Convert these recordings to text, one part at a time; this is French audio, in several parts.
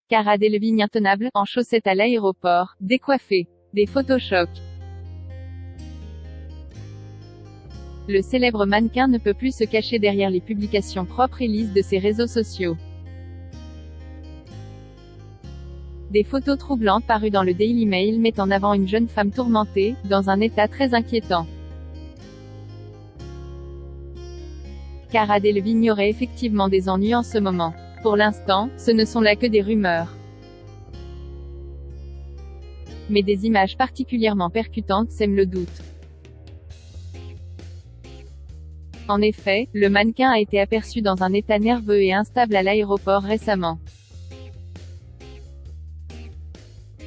Cara Delevingne intenable, en chaussettes à l'aéroport, décoiffée. Des photochocs. Le célèbre mannequin ne peut plus se cacher derrière les publications propres et lisses de ses réseaux sociaux. Des photos troublantes parues dans le Daily Mail mettent en avant une jeune femme tourmentée, dans un état très inquiétant. Cara Delevingne aurait effectivement des ennuis en ce moment. Pour l'instant, ce ne sont là que des rumeurs. Mais des images particulièrement percutantes sèment le doute. En effet, le mannequin a été aperçu dans un état nerveux et instable à l'aéroport récemment.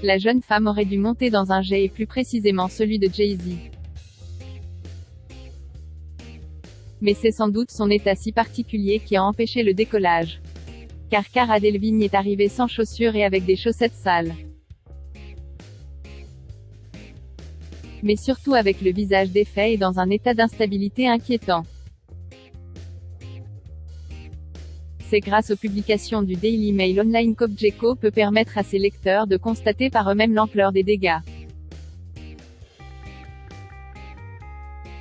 La jeune femme aurait dû monter dans un jet et plus précisément celui de Jay-Z. Mais c'est sans doute son état si particulier qui a empêché le décollage. Car Cara Delevingne est arrivée sans chaussures et avec des chaussettes sales. Mais surtout avec le visage défait et dans un état d'instabilité inquiétant. C'est grâce aux publications du Daily Mail Online qu'Objeco peut permettre à ses lecteurs de constater par eux-mêmes l'ampleur des dégâts.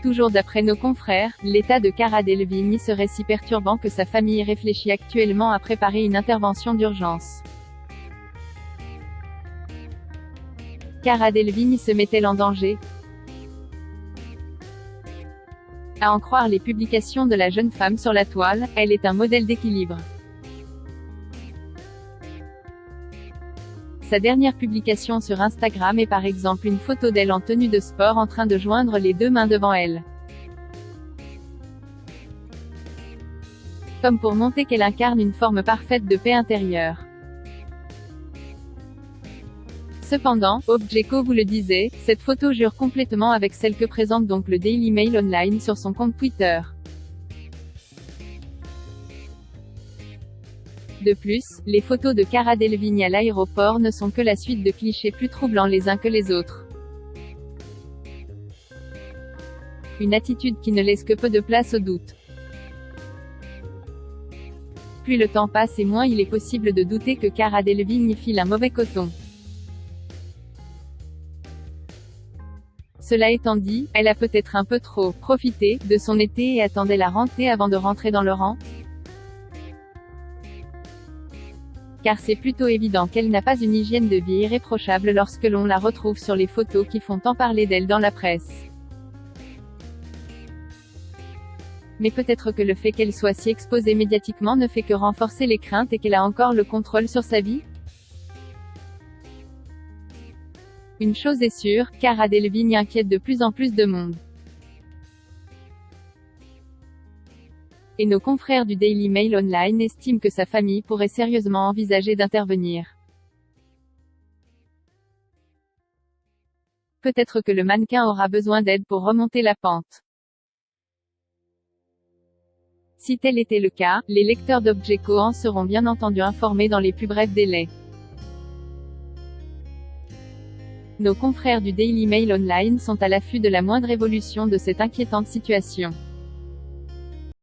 Toujours d'après nos confrères, l'état de Cara Delevingne serait si perturbant que sa famille réfléchit actuellement à préparer une intervention d'urgence. Cara Delevingne se met-elle en danger? À en croire les publications de la jeune femme sur la toile, elle est un modèle d'équilibre. Sa dernière publication sur Instagram est par exemple une photo d'elle en tenue de sport en train de joindre les deux mains devant elle. Comme pour montrer qu'elle incarne une forme parfaite de paix intérieure. Cependant, Objeco vous le disait, cette photo jure complètement avec celle que présente donc le Daily Mail Online sur son compte Twitter. De plus, les photos de Cara Delevingne à l'aéroport ne sont que la suite de clichés plus troublants les uns que les autres. Une attitude qui ne laisse que peu de place au doute. Plus le temps passe et moins il est possible de douter que Cara Delevingne file un mauvais coton. Cela étant dit, elle a peut-être un peu trop profité de son été et attendait la rentrée avant de rentrer dans le rang. Car c'est plutôt évident qu'elle n'a pas une hygiène de vie irréprochable lorsque l'on la retrouve sur les photos qui font tant parler d'elle dans la presse. Mais peut-être que le fait qu'elle soit si exposée médiatiquement ne fait que renforcer les craintes et qu'elle a encore le contrôle sur sa vie? Une chose est sûre, Cara Delevingne inquiète de plus en plus de monde. Et nos confrères du Daily Mail Online estiment que sa famille pourrait sérieusement envisager d'intervenir. Peut-être que le mannequin aura besoin d'aide pour remonter la pente. Si tel était le cas, les lecteurs d'Objeco en seront bien entendu informés dans les plus brefs délais. Nos confrères du Daily Mail Online sont à l'affût de la moindre évolution de cette inquiétante situation.